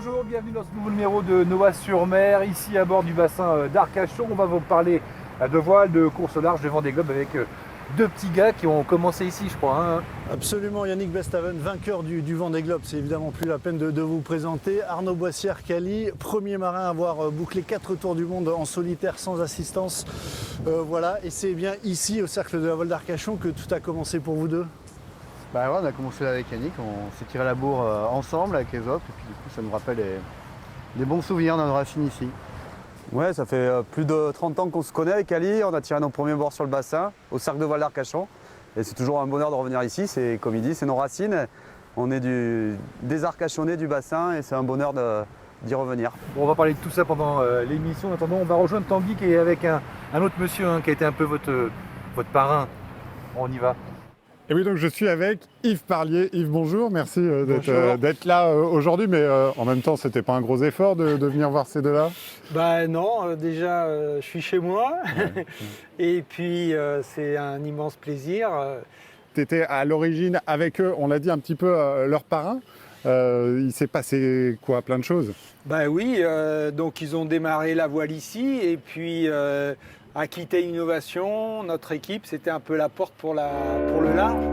Bonjour, bienvenue dans ce nouveau numéro de Nova-sur-Mer, ici à bord du bassin d'Arcachon. On va vous parler de voile, de course au large, de Vendée Globe avec deux petits gars qui ont commencé ici, je crois. Hein. Absolument, Yannick Bestaven, vainqueur du Vendée Globe. C'est évidemment plus la peine de vous présenter. Arnaud Boissière-Cali, premier marin à avoir bouclé 4 tours du monde en solitaire sans assistance. Voilà, et c'est bien ici, au cercle de la voile d'Arcachon, que tout a commencé pour vous deux. Bah ouais, on a commencé avec Yannick, on s'est tiré la bourre ensemble avec les autres, et puis du coup ça nous rappelle des bons souvenirs dans nos racines ici. Ouais, ça fait plus de 30 ans qu'on se connaît avec Ali, on a tiré nos premiers bords sur le bassin, au cercle de voile d'Arcachon. Et c'est toujours un bonheur de revenir ici, c'est comme il dit, c'est nos racines. On est des Arcachonnais du bassin et c'est un bonheur d'y revenir. Bon, on va parler de tout ça pendant l'émission. En attendant, on va rejoindre Tanguy qui est avec un autre monsieur qui a été un peu votre parrain. On y va. Et oui, donc je suis avec Yves Parlier. Yves, bonjour, merci d'être là aujourd'hui, mais en même temps, c'était pas un gros effort de venir voir ces deux-là? Bah non, déjà je suis chez moi, ouais. Et puis c'est un immense plaisir. Tu étais à l'origine avec eux, on l'a dit un petit peu, leur parrain. Il s'est passé quoi, plein de choses? Bah oui, donc ils ont démarré la voile ici et puis Aquitaine Innovation, notre équipe, c'était un peu la porte pour le large.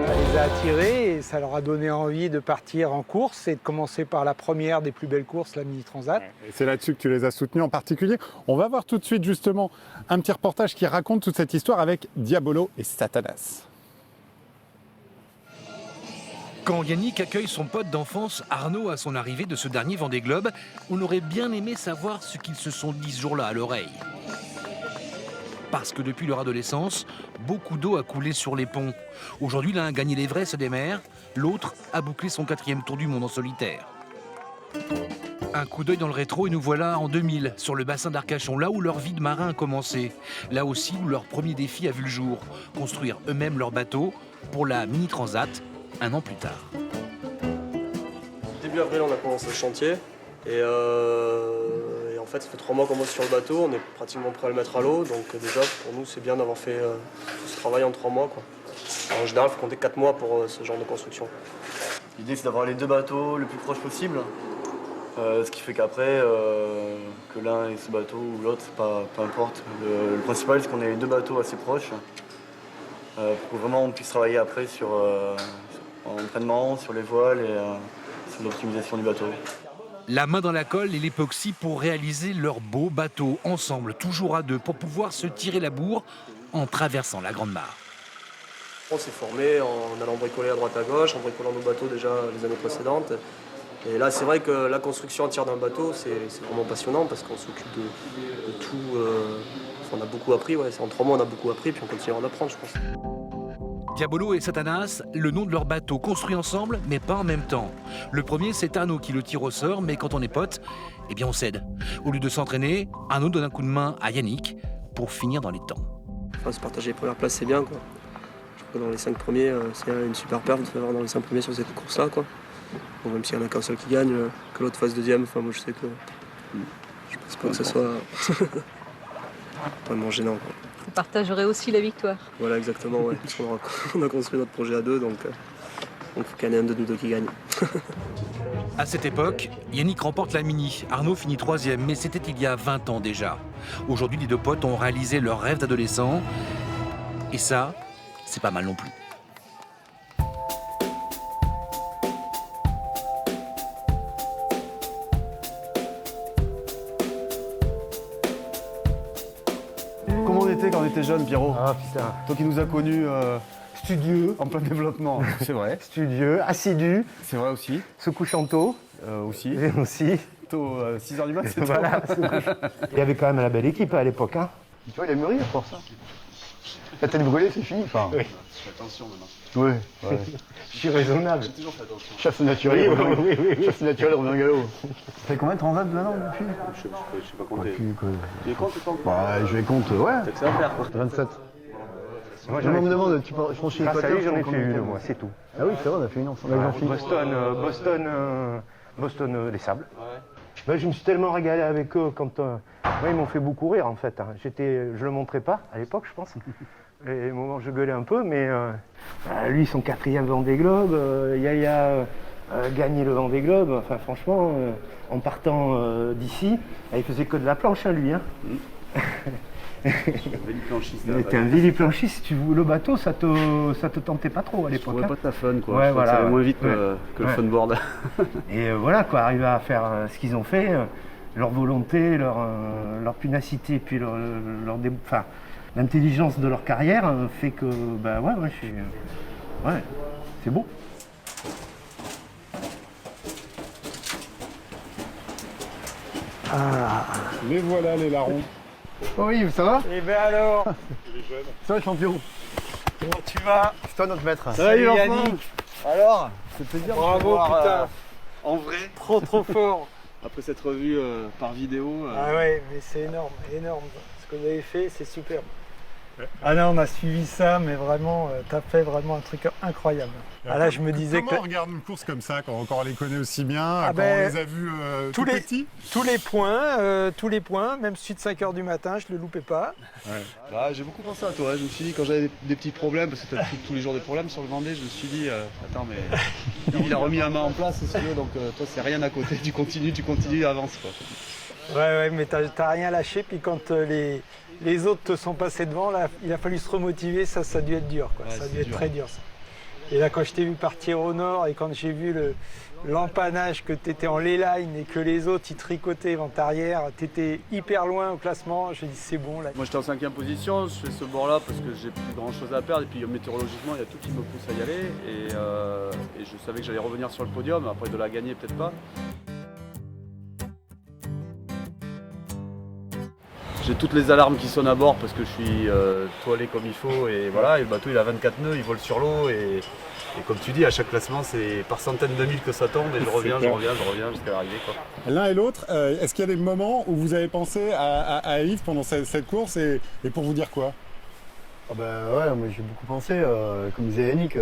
Ça les a attirés et ça leur a donné envie de partir en course et de commencer par la première des plus belles courses, la Mini Transat. Et c'est là-dessus que tu les as soutenus en particulier. On va voir tout de suite justement un petit reportage qui raconte toute cette histoire avec Diabolo et Satanas. Quand Yannick accueille son pote d'enfance Arnaud à son arrivée de ce dernier Vendée Globe, on aurait bien aimé savoir ce qu'ils se sont dit ce jour-là à l'oreille. Parce que depuis leur adolescence, beaucoup d'eau a coulé sur les ponts. Aujourd'hui, l'un a gagné l'Everest des mers, l'autre a bouclé son 4e tour du monde en solitaire. Un coup d'œil dans le rétro et nous voilà en 2000, sur le bassin d'Arcachon, là où leur vie de marin a commencé. Là aussi où leur premier défi a vu le jour, construire eux-mêmes leur bateau pour la Mini Transat, un an plus tard. Début avril, on a commencé le chantier et en fait, ça fait 3 mois qu'on bosse sur le bateau, on est pratiquement prêt à le mettre à l'eau, donc déjà pour nous c'est bien d'avoir fait tout ce travail en 3 mois. Quoi. En général, il faut compter 4 mois pour ce genre de construction. L'idée c'est d'avoir les deux bateaux le plus proche possible, ce qui fait qu'après, que l'un ait ce bateau ou l'autre, peu importe. Le principal c'est qu'on ait les deux bateaux assez proches, pour que vraiment on puisse travailler après sur l'entraînement, sur les voiles et sur l'optimisation du bateau. La main dans la colle et l'époxy pour réaliser leur beau bateau, ensemble, toujours à deux, pour pouvoir se tirer la bourre en traversant la Grande Mare. On s'est formé en allant bricoler à droite à gauche, en bricolant nos bateaux déjà les années précédentes. Et là, c'est vrai que la construction entière d'un bateau, c'est vraiment passionnant parce qu'on s'occupe de tout. On a beaucoup appris, ouais. En 3 mois, on a beaucoup appris, puis on continuera d'apprendre, je pense. Diabolo et Satanas, le nom de leur bateau, construit ensemble, mais pas en même temps. Le premier, c'est Arnaud qui le tire au sort, mais quand on est potes, eh bien on cède. Au lieu de s'entraîner, Arnaud donne un coup de main à Yannick pour finir dans les temps. Enfin, se partager les premières places, c'est bien, quoi. Je crois que dans les 5 premiers, c'est une super perf de faire dans les 5 premiers sur cette course-là, quoi. Bon, même s'il n'y en a qu'un seul qui gagne, que l'autre fasse deuxième, enfin, moi je sais que je pense pas que ce soit vraiment gênant, quoi. Vous partagerez aussi la victoire. Voilà, exactement, ouais. Parce qu'on a construit notre projet à deux, donc il faut qu'il y en ait un de nous deux qui gagne. À cette époque, Yannick remporte la Mini, Arnaud finit 3e, mais c'était il y a 20 ans déjà. Aujourd'hui, les deux potes ont réalisé leur rêve d'adolescent, et ça, c'est pas mal non plus. Comment on était quand on était jeune, Pierrot? Ah putain. Toi qui nous as connus Studieux. en plein développement. C'est vrai. Studieux, assidu, C'est vrai aussi. se couchant tôt. Aussi. Et aussi. Tôt, 6h du mat, c'est Voilà. Il y avait quand même la belle équipe à l'époque. Hein. Tu vois, il a mûri à force. La tête brûlée, c'est fini. Enfin, Oui. je fais attention maintenant. Oui. Je suis raisonnable. J'ai toujours fait attention. Chasse naturelle, Oui. chasse naturelle, revient au galop. Ça fait combien de transats maintenant depuis? Je sais pas compter. Tu les comptes ou pas? Bah, je les compte, ouais. Peut-être que ça va faire, quoi. 27. Moi, Je me demande, tu franchis grâce à l'équateur, lui, j'en ai je fait compte une, moi, c'est tout. Ah oui, c'est vrai, on a fait une ensemble avec Jean-Philippe. Boston, les Sables. Ben, je me suis tellement régalé avec eux quand ouais, ils m'ont fait beaucoup rire en fait. Hein. Je le montrais pas à l'époque, je pense. Et au moment où je gueulais un peu, mais lui, son 4e Vendée Globe, Yaya gagné le Vendée Globe. Enfin, franchement, en partant d'ici, il faisait que de la planche, hein, lui. Hein. Il était un véliplanchiste. Le bateau, ça te tentait pas trop à l'époque. Ouais, pas de la fun quoi. Ouais, Je crois que ça allait moins vite ouais. que le fun board. Et voilà quoi, arriver à faire ce qu'ils ont fait, leur volonté, leur punacité, puis l'intelligence de leur carrière fait que bah ouais, c'est beau. Les voilà les larrons. Oh Yves, ça va? Eh ben alors, Ça va champion? comment tu vas? C'est toi notre maître. Salut Yannick. Alors, c'est plaisir Bravo putain, en vrai, trop fort. après s'être revu par vidéo. Ah ouais, mais c'est énorme. Ce que vous avez fait, c'est superbe. Ah non, on a suivi ça, mais vraiment, t'as fait vraiment un truc incroyable. Ah là, je me disais Comment que on regarde une course comme ça quand on les connaît aussi bien, quand ben, on les a vus tous tout les- petits? tous les points, même celui de 5h du matin, je le loupais pas. Bah, j'ai beaucoup pensé à toi, je me suis dit quand j'avais des petits problèmes, parce que t'as tous les jours des problèmes sur le Vendée, je me suis dit, attends mais il a remis la main en place si tu veux, donc toi c'est rien à côté, tu continues, avance quoi. Ouais, mais t'as rien lâché, puis quand les autres te sont passés devant, là, il a fallu se remotiver, ça a dû être dur, quoi. Ouais, Ça a dû c'est être dur. très dur, ça. Et là, quand je t'ai vu partir au nord, et quand j'ai vu l'empannage, que t'étais en lay-line, et que les autres, ils tricotaient vent arrière, t'étais hyper loin au classement, j'ai dit c'est bon, là. Moi j'étais en 5e position, je fais ce bord là parce que j'ai plus grand chose à perdre et puis météorologiquement il y a tout qui me pousse à y aller et je savais que j'allais revenir sur le podium, après de la gagner peut-être pas. J'ai toutes les alarmes qui sonnent à bord parce que je suis toilé comme il faut et voilà, et le bateau il a 24 nœuds, il vole sur l'eau et comme tu dis à chaque classement c'est par centaines de milles que ça tombe et je reviens jusqu'à l'arrivée quoi. L'un et l'autre, est-ce qu'il y a des moments où vous avez pensé à Yves pendant cette course et pour vous dire quoi? Ah bah ouais, moi j'ai beaucoup pensé, comme disait Yannick,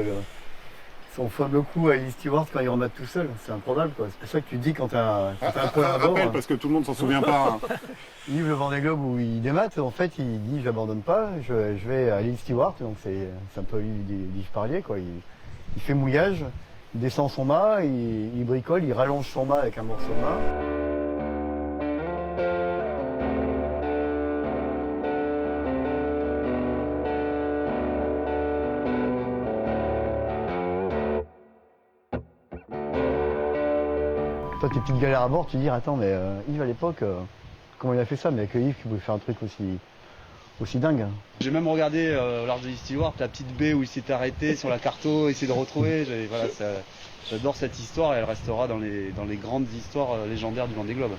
son fameux coup à Ellie Stewart quand il remate tout seul, c'est improbable quoi. C'est pour ça que tu te dis quand t'as un point à bord. Rappel parce que tout le monde s'en souvient pas. Hein. Yves le Vendée Globe où il démate, en fait il dit j'abandonne pas, je vais à Ellie Stewart, donc c'est un peu Yves Parlier quoi. Il fait mouillage, il descend son mât, il bricole, il rallonge son mât avec un morceau de mât. Toi, tes petites galères à bord, tu te dis, attends, mais Yves à l'époque, comment il a fait ça? Mais avec Yves qui pouvait faire un truc aussi dingue. J'ai même regardé au large de l'Istillward la petite baie où il s'était arrêté sur la carto, essayer de retrouver. Voilà, j'adore cette histoire et elle restera dans les grandes histoires légendaires du Vendée Globe.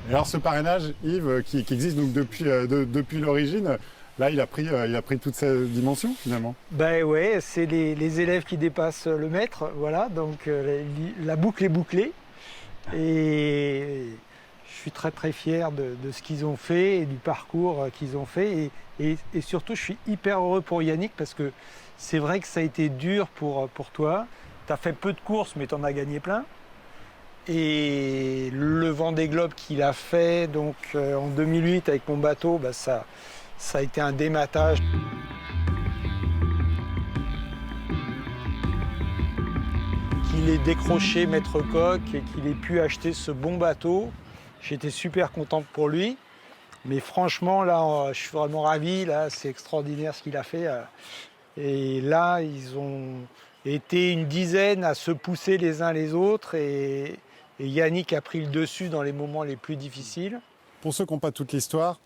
Et alors ce parrainage, Yves, qui existe donc depuis l'origine, là il a pris toute sa dimension finalement. Ben ouais, c'est les élèves qui dépassent le maître, voilà, donc la boucle est bouclée. Et je suis très fier de ce qu'ils ont fait et du parcours qu'ils ont fait. Et surtout, je suis hyper heureux pour Yannick parce que c'est vrai que ça a été dur pour toi. Tu as fait peu de courses, mais tu en as gagné plein. Et le Vendée Globe qu'il a fait donc, en 2008 avec mon bateau, bah, ça a été un dématage. Qu'il ait décroché Maître Coq et qu'il ait pu acheter ce bon bateau. J'étais super content pour lui. Mais franchement, là, je suis vraiment ravi. Là, c'est extraordinaire ce qu'il a fait. Et là, ils ont été une dizaine à se pousser les uns les autres. Et Yannick a pris le dessus dans les moments les plus difficiles. Pour ceux qui n'ont pas toute l'histoire,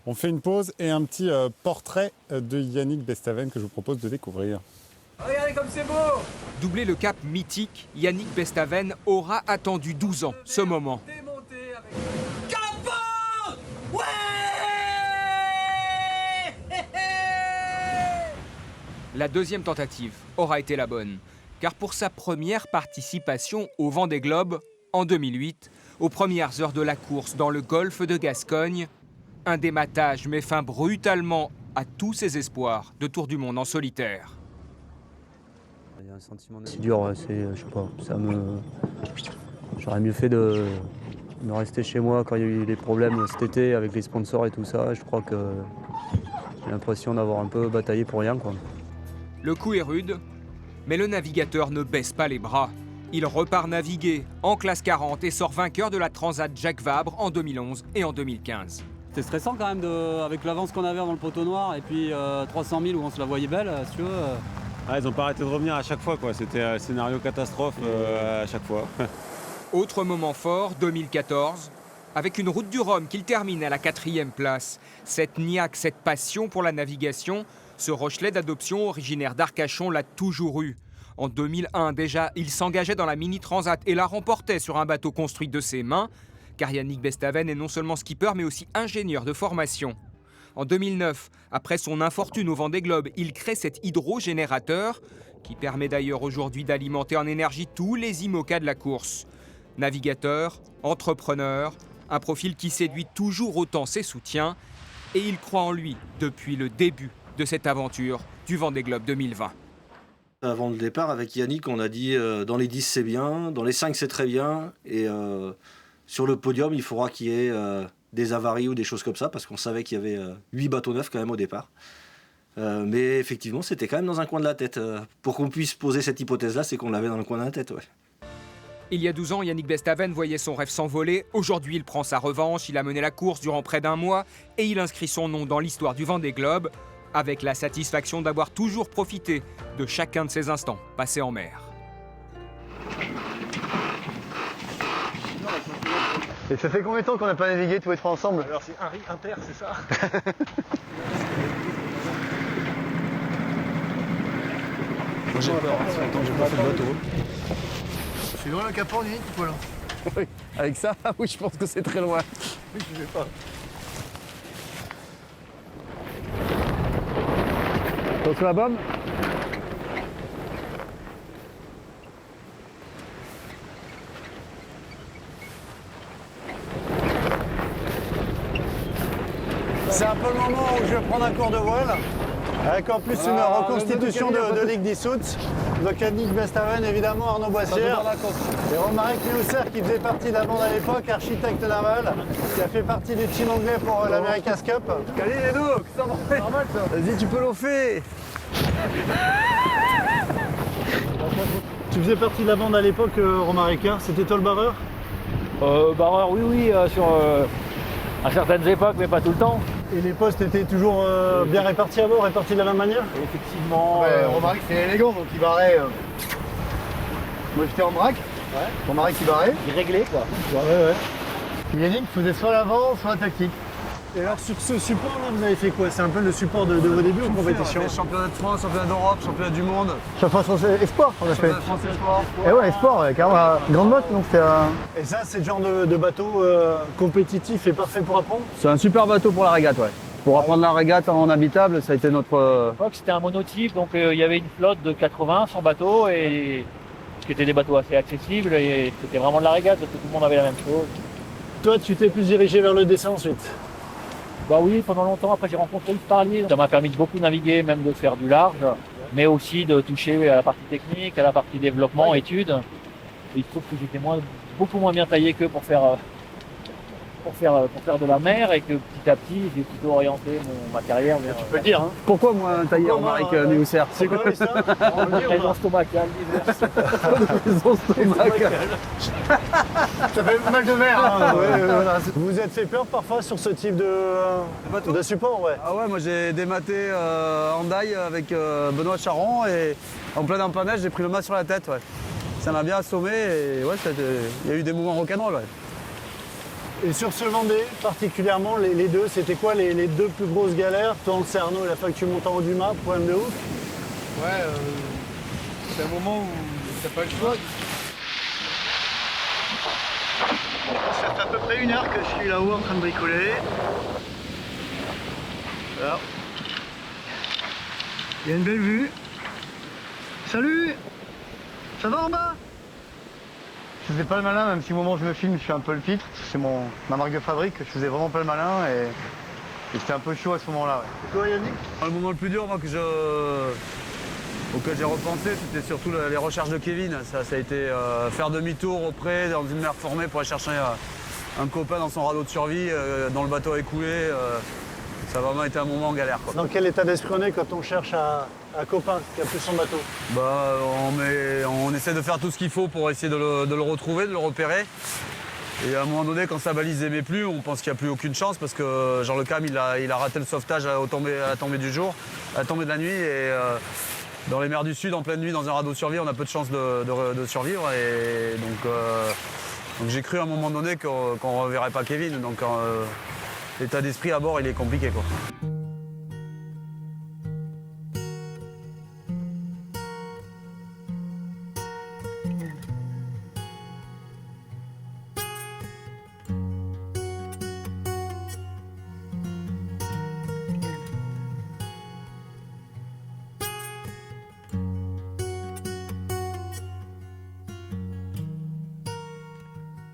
on fait une pause et un petit portrait de Yannick Bestaven que je vous propose de découvrir. Regardez comme c'est beau! Doubler le cap mythique, Yannick Bestaven aura attendu 12 ans ce moment. La deuxième tentative aura été la bonne, car pour sa première participation au Vendée Globe, en 2008, aux premières heures de la course dans le golfe de Gascogne, un dématage met fin brutalement à tous ses espoirs de tour du monde en solitaire. Il y a un sentiment C'est dur, ouais, je sais pas, j'aurais mieux fait de de rester chez moi quand il y a eu des problèmes cet été avec les sponsors et tout ça. Je crois que j'ai l'impression d'avoir un peu bataillé pour rien, quoi. Le coup est rude, mais le navigateur ne baisse pas les bras. Il repart naviguer en classe 40 et sort vainqueur de la Transat Jacques Vabre en 2011 et en 2015. C'était stressant quand même avec l'avance qu'on avait avant le poteau noir et puis 300 000 où on se la voyait belle, si tu veux. Ah, ils n'ont pas arrêté de revenir à chaque fois, quoi. C'était un scénario catastrophe à chaque fois. Autre moment fort, 2014, avec une route du Rhum qu'il termine à la 4e place. Cette niaque, cette passion pour la navigation, ce Rochelet d'adoption originaire d'Arcachon l'a toujours eu. En 2001 déjà, il s'engageait dans la Mini Transat et la remportait sur un bateau construit de ses mains, car Yannick Bestaven est non seulement skipper mais aussi ingénieur de formation. En 2009, après son infortune au Vendée Globe, il crée cet hydrogénérateur qui permet d'ailleurs aujourd'hui d'alimenter en énergie tous les IMOCA de la course. Navigateur, entrepreneur, un profil qui séduit toujours autant ses soutiens et il croit en lui depuis le début de cette aventure du Vendée Globe 2020. Avant le départ, avec Yannick, on a dit dans les 10 c'est bien, dans les 5 c'est très bien et sur le podium il faudra qu'il y ait des avaries ou des choses comme ça parce qu'on savait qu'il y avait 8 bateaux neufs quand même au départ. Mais effectivement c'était quand même dans un coin de la tête. Pour qu'on puisse poser cette hypothèse là, c'est qu'on l'avait dans le coin de la tête, ouais. Il y a 12 ans, Yannick Bestaven voyait son rêve s'envoler. Aujourd'hui, il prend sa revanche, il a mené la course durant près d'un mois et il inscrit son nom dans l'histoire du Vendée Globe avec la satisfaction d'avoir toujours profité de chacun de ces instants passés en mer. Et ça fait combien de temps qu'on n'a pas navigué tous les trois ensemble? Alors c'est un riz inter, c'est ça? Moi j'ai peur, ça fait longtemps que j'ai pas fait de bateau. C'est loin le Cap Horn, Yannick, ou pas là? Oui, avec ça, oui, je pense que c'est très loin. Oui, je vais pas. Attention la bombe. C'est un peu le moment où je vais prendre un cours de voile, avec en plus une reconstitution de ligue dissoute. Donc Yannick Bestaven, évidemment, Arnaud Boissière, et Romaric Meusser qui faisait partie de la bande à l'époque, architecte naval, qui a fait partie du team anglais pour l'America's Cup. Cali les deux, ça va. Normal ça. Vas-y, tu peux l'offrir. Tu faisais partie de la bande à l'époque, Romaric, c'était toi le barreur? Barreur, oui, à certaines époques, mais pas tout le temps. Et les postes étaient toujours bien répartis à bord, répartis de la même manière? Effectivement. Romaric c'est élégant, donc il barrait. Moi j'étais en braque, Romaric il barrait. Il réglait quoi. Ouais. Puis Yannick faisait soit l'avant, soit la tactique. Et alors sur ce support là, vous avez fait quoi? C'est un peu le support de vos débuts en compétition? Championnat de France, championnat d'Europe, championnat du monde. Championnat français Espoir on a fait. Championnat français Espoir. Et ouais, Espoir, carrément, grande motte donc c'est Et ça c'est le genre de bateau compétitif et parfait pour apprendre? C'est un super bateau pour la régate, ouais. Pour apprendre la régate en habitable, ça a été notre... C'était un monotype, donc il y avait une flotte de 80, 100 bateaux, et ce qui étaient des bateaux assez accessibles, et c'était vraiment de la régate, parce que tout le monde avait la même chose. Toi, tu t'es plus dirigé vers le dessin ensuite? Bah oui, pendant longtemps, après j'ai rencontré Yves Parlier, ça m'a permis de beaucoup naviguer, même de faire du large, mais aussi de toucher à la partie technique, à la partie développement, études. Et il se trouve que j'étais beaucoup moins bien taillé que pour faire de la mer, et que petit à petit j'ai plutôt orienté ma carrière vers... Tu peux le dire, hein. Pourquoi moi un tailleur Romaric Meusser? C'est quoi ça? Raison stomacale, Raison stomacale. Ça fait mal de mer, hein. Voilà. Vous vous êtes fait peur parfois sur ce type de support, ouais? Ah ouais, moi j'ai dématé Hendaye avec Benoît Charon, et en plein empannage j'ai pris le mât sur la tête, ouais. Ça m'a bien assommé, et ouais, il y a eu des moments rock'n'roll, ouais. Et sur ce Vendée, particulièrement, les deux, c'était quoi les deux plus grosses galères? Toi, c'est Arnaud, il a fallu que tu montes en haut du mât, problème de ouf? Ouais, c'est un moment où t'as pas le choix. Ça fait à peu près 1 heure que je suis là-haut en train de bricoler. Voilà. Il y a une belle vue. Salut! Ça va en bas? Je faisais pas le malin, même si au moment où je me filme, je suis un peu le pitre. C'est ma marque de fabrique, je faisais vraiment pas le malin et c'était un peu chaud à ce moment-là. Ouais. Et toi Yannick? Le moment le plus dur moi, auquel j'ai repensé, c'était surtout les recherches de Kevin. Ça a été faire demi-tour auprès, dans une mer formée pour aller chercher un copain dans son radeau de survie, dont le bateau est coulé. Ça a vraiment été un moment en galère, quoi. Dans quel état d'esprit on est quand on cherche un copain qui a plus son bateau? On essaie de faire tout ce qu'il faut pour essayer de le retrouver, de le repérer. Et à un moment donné, quand sa balise n'aimait plus, on pense qu'il n'y a plus aucune chance parce que Jean Le Cam, il a raté le sauvetage à la tombée du jour, à la tombée de la nuit. Et dans les mers du Sud, en pleine nuit, dans un radeau de survie, on a peu de chances de survivre. Et donc j'ai cru à un moment donné qu'on ne reverrait pas Kevin. Donc l'état d'esprit à bord, il est compliqué, quoi.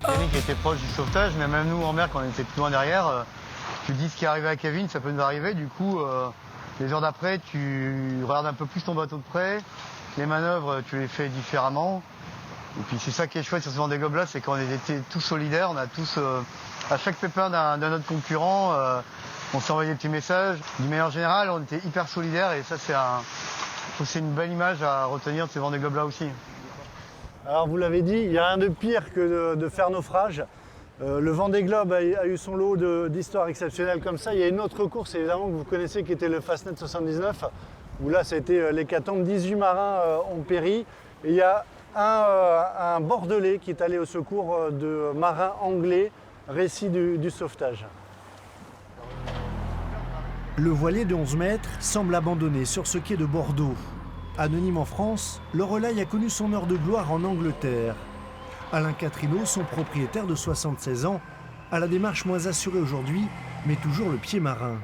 Yannick était proche du sauvetage, mais même nous en mer, quand on était plus loin derrière, tu dis ce qui est arrivé à Kevin, ça peut nous arriver. Du coup, les heures d'après, tu regardes un peu plus ton bateau de près. Les manœuvres, tu les fais différemment. Et puis c'est ça qui est chouette sur ce Vendée Globe là, c'est qu'on était tous solidaires. On a tous, à chaque pépin d'un autre concurrent, on s'est envoyé des petits messages. D'une manière générale, on était hyper solidaires et ça, c'est une belle image à retenir de ces Vendée Globe là aussi. Alors vous l'avez dit, il n'y a rien de pire que de faire naufrage. Le Vendée Globe a eu son lot d'histoires exceptionnelles comme ça. Il y a une autre course évidemment que vous connaissez qui était le Fastnet 79, où là ça a été l'hécatombe, 18 marins ont péri. Et il y a un Bordelais qui est allé au secours de marins anglais, récit du sauvetage. Le voilier de 11 mètres semble abandonné sur ce quai de Bordeaux. Anonyme en France, le Relaye a connu son heure de gloire en Angleterre. Alain Catrineau, son propriétaire de 76 ans, a la démarche moins assurée aujourd'hui, mais toujours le pied marin.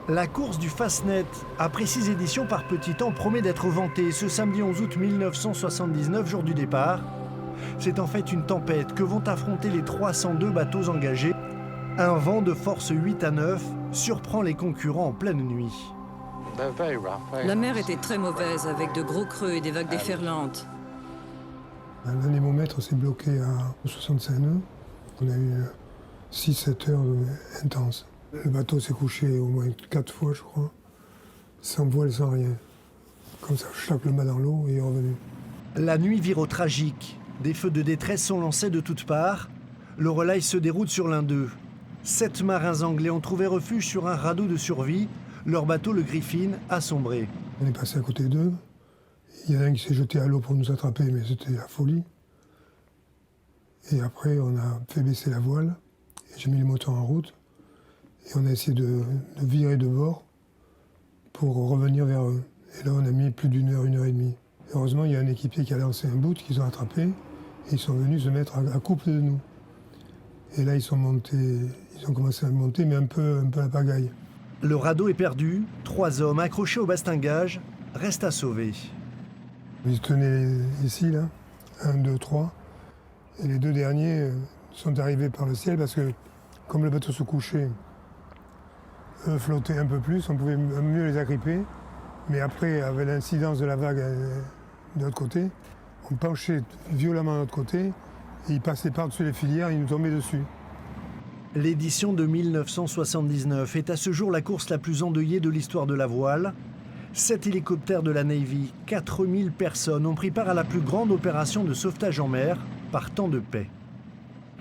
La course du Fastnet, après 6 éditions par petit temps, promet d'être vantée ce samedi 11 août 1979, jour du départ. C'est en fait une tempête que vont affronter les 302 bateaux engagés. Un vent de force 8 à 9 surprend les concurrents en pleine nuit. La mer était très mauvaise, avec de gros creux et des vagues déferlantes. L'anémomètre s'est bloqué à 65 nœuds. On a eu 6-7 heures intenses. Le bateau s'est couché au moins 4 fois, je crois, sans voile, sans rien. Comme ça, chaque le mât dans l'eau et est revenu. La nuit vire au tragique. Des feux de détresse sont lancés de toutes parts. Le Relaye se déroute sur l'un d'eux. 7 marins anglais ont trouvé refuge sur un radeau de survie. Leur bateau, le Griffin, a sombré. On est passé à côté d'eux. Il y en a un qui s'est jeté à l'eau pour nous attraper, mais c'était la folie. Et après, on a fait baisser la voile. Et j'ai mis le moteur en route. Et on a essayé de virer de bord pour revenir vers eux. Et là, on a mis plus d'1 heure, 1 heure et demie. Et heureusement, il y a un équipier qui a lancé un bout qu'ils ont attrapé. Et ils sont venus se mettre à couple de nous. Et là, ils ont commencé à monter, mais un peu à la pagaille. Le radeau est perdu. 3 hommes accrochés au bastingage restent à sauver. Ils tenaient ici, là, 1, 2, 3. Et les 2 derniers sont arrivés par le ciel parce que, comme le bateau se couchait, eux flottaient un peu plus, on pouvait mieux les agripper. Mais après, avec l'incidence de la vague de l'autre côté, on penchait violemment de l'autre côté et ils passaient par-dessus les filières, ils nous tombaient dessus. L'édition de 1979 est à ce jour la course la plus endeuillée de l'histoire de la voile. 7 hélicoptères de la Navy, 4000 personnes ont pris part à la plus grande opération de sauvetage en mer par temps de paix.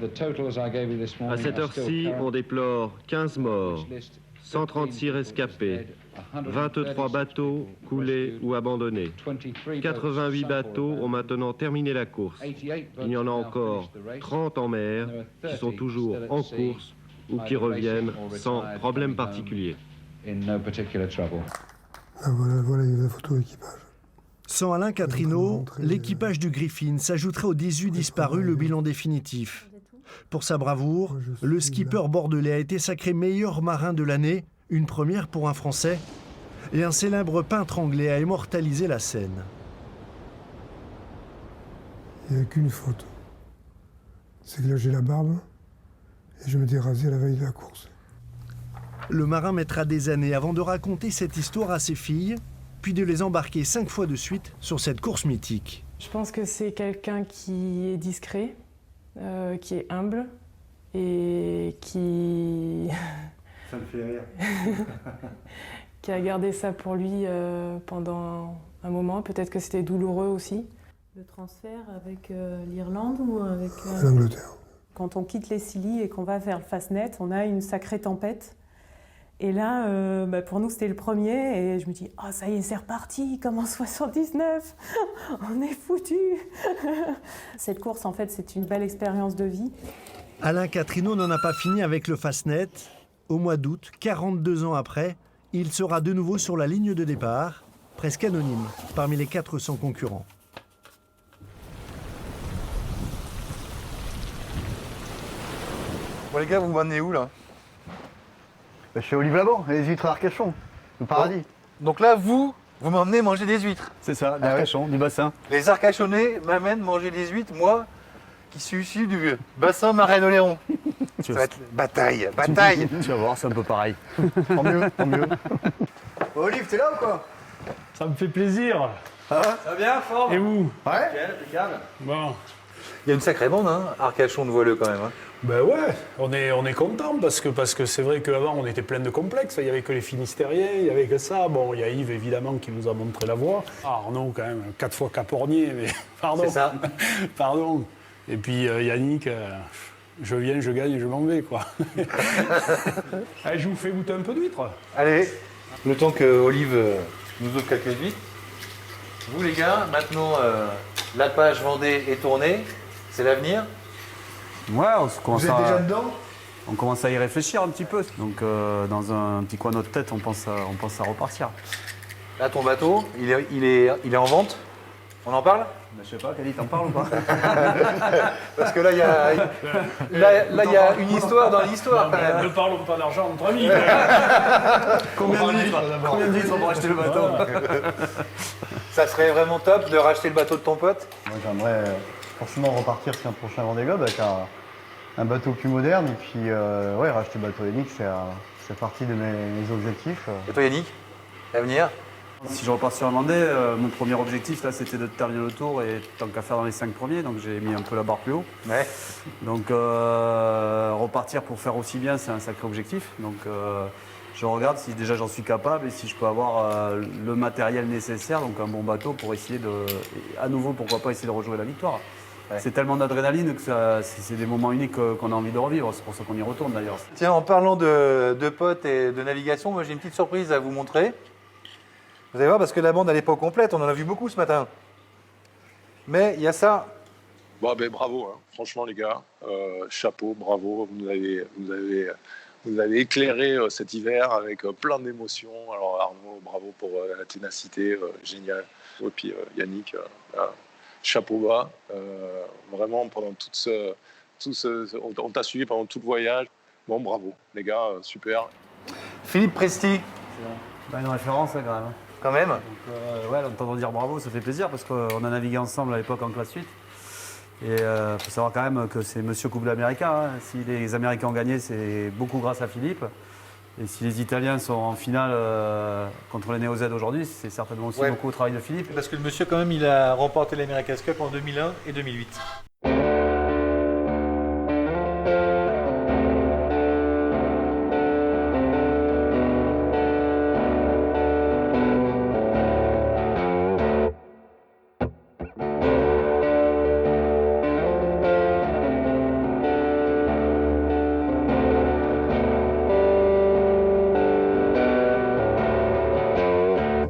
À cette heure-ci, on déplore 15 morts, 136 rescapés, 23 bateaux coulés ou abandonnés. 88 bateaux ont maintenant terminé la course. Il y en a encore 30 en mer qui sont toujours en course ou qui reviennent sans problème particulier. Ah, voilà la photo d'équipage. Sans Alain Catrineau, l'équipage du Griffin s'ajouterait aux 18 disparus, le bilan définitif. Pour sa bravoure, le skipper bordelais a été sacré meilleur marin de l'année, une première pour un Français, et un célèbre peintre anglais a immortalisé la scène. Il n'y a qu'une faute. C'est que là j'ai la barbe et je m'étais rasé à la veille de la course. Le marin mettra des années avant de raconter cette histoire à ses filles, puis de les embarquer 5 fois de suite sur cette course mythique. Je pense que c'est quelqu'un qui est discret, qui est humble et qui... Ça me fait rire. qui a gardé ça pour lui pendant un moment. Peut-être que c'était douloureux aussi. Le transfert avec l'Irlande ou avec... L'Angleterre. Quand on quitte les Scilly et qu'on va vers le Fastnet, on a une sacrée tempête. Et là, pour nous, c'était le premier. Et je me dis, oh, ça y est, c'est reparti, comme en 79. On est foutus. Cette course, en fait, c'est une belle expérience de vie. Alain Catrino n'en a pas fini avec le Fastnet. Au mois d'août, 42 ans après, il sera de nouveau sur la ligne de départ, presque anonyme, parmi les 400 concurrents. Bon les gars, vous m'emmenez où là? Chez Olive Laban, les huîtres à Arcachon, le paradis. Donc là, vous m'emmenez manger des huîtres. C'est ça, d'Arcachon, du bassin. Les Arcachonnais m'amènent manger des huîtres, moi, qui suis issu du bassin Marais-Oléron. Ça va être bataille. Tu vas voir, c'est un peu pareil. Tant mieux, tant mieux. Olive, t'es là ou quoi? Ça me fait plaisir. Ça va bien, fort? Et vous? Ouais. Impeccable. Bon. Il y a une sacrée bande, hein, Arcachon de Voileux quand même. Hein. Ben ouais, on est content parce que c'est vrai qu'avant on était plein de complexes, il n'y avait que les Finistériens, il n'y avait que ça. Bon, il y a Yves évidemment qui nous a montré la voie. Ah, Arnaud quand même, 4 fois capornier, mais pardon. C'est ça. Pardon. Et puis Yannick, je viens, je gagne, je m'en vais quoi. Allez, je vous fais goûter un peu d'huître. Allez, le temps que Olive nous ouvre quelques huîtres. Vous les gars, maintenant la page Vendée est tournée, c'est l'avenir. Ouais, Vous êtes déjà dedans? On commence à y réfléchir un petit peu. Donc dans un petit coin de notre tête, on pense à repartir. Là, ton bateau, il est en vente. On en parle? Je sais pas, Kali, t'en parles ou pas? Parce que là, il y a une histoire dans l'histoire quand même. Ne parlons pas d'argent entre amis. Combien de litres pour acheter le bateau? Ça serait vraiment top de racheter le bateau de ton pote. Moi, j'aimerais forcément repartir sur un prochain Vendée Globe avec un bateau plus moderne. Et puis, racheter le bateau Yannick, c'est partie de mes objectifs. Et toi, Yannick, l'avenir? Si je repars sur un Vendée, mon premier objectif là, c'était de terminer le tour et tant qu'à faire dans les 5 premiers, donc j'ai mis un peu la barre plus haut. Ouais. Donc repartir pour faire aussi bien, c'est un sacré objectif. Donc je regarde si déjà j'en suis capable et si je peux avoir le matériel nécessaire, donc un bon bateau pour essayer à nouveau, pourquoi pas essayer de rejouer la victoire. Ouais. C'est tellement d'adrénaline que c'est des moments uniques qu'on a envie de revivre, c'est pour ça qu'on y retourne d'ailleurs. Tiens, en parlant de potes et de navigation, moi j'ai une petite surprise à vous montrer. Vous allez voir, parce que la bande elle n'est pas complète, on en a vu beaucoup ce matin. Mais il y a ça. Bon, bravo, hein. Franchement les gars, chapeau, bravo, vous nous avez éclairé cet hiver avec plein d'émotions. Alors Arnaud, bravo pour la ténacité, génial. Et puis Yannick, chapeau bas. Vraiment, pendant on t'a suivi pendant tout le voyage. Bon, bravo, les gars, super. Philippe Presti. Une référence, quand même. Quand même. Donc, ouais, l'entendre dire bravo, ça fait plaisir parce qu'on a navigué ensemble à l'époque en classe 8. Et il faut savoir quand même que c'est Monsieur Coupe américain. Hein. Si les Américains ont gagné, c'est beaucoup grâce à Philippe. Et si les Italiens sont en finale contre les Néo-Z aujourd'hui, c'est certainement aussi beaucoup au travail de Philippe. Parce que le monsieur, quand même, il a remporté l'America's Cup en 2001 et 2008.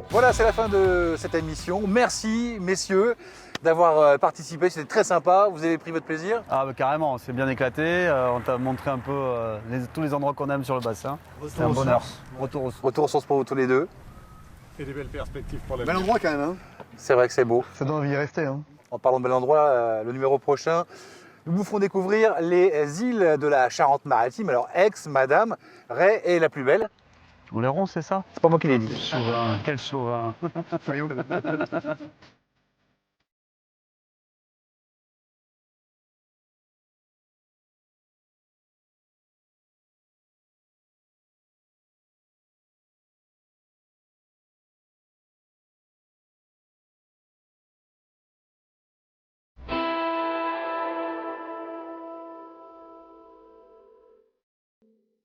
Voilà, c'est la fin de cette émission. Merci, messieurs, d'avoir participé. C'était très sympa. Vous avez pris votre plaisir? Ah, carrément, on s'est bien éclaté. On t'a montré un peu tous les endroits qu'on aime sur le bassin. C'était un bonheur. Retour aux sources pour vous tous les deux. Et des belles perspectives pour la Bel endroit quand même. Hein. C'est vrai que c'est beau. Ça donne envie d'y rester. Hein. En parlant de bel endroit, le numéro prochain, nous vous ferons découvrir les îles de la Charente-Maritime. Alors, Aix, Madame, Ré et la plus belle. Oléron, c'est ça? C'est pas moi qui l'ai dit. Souverain, quel souverain.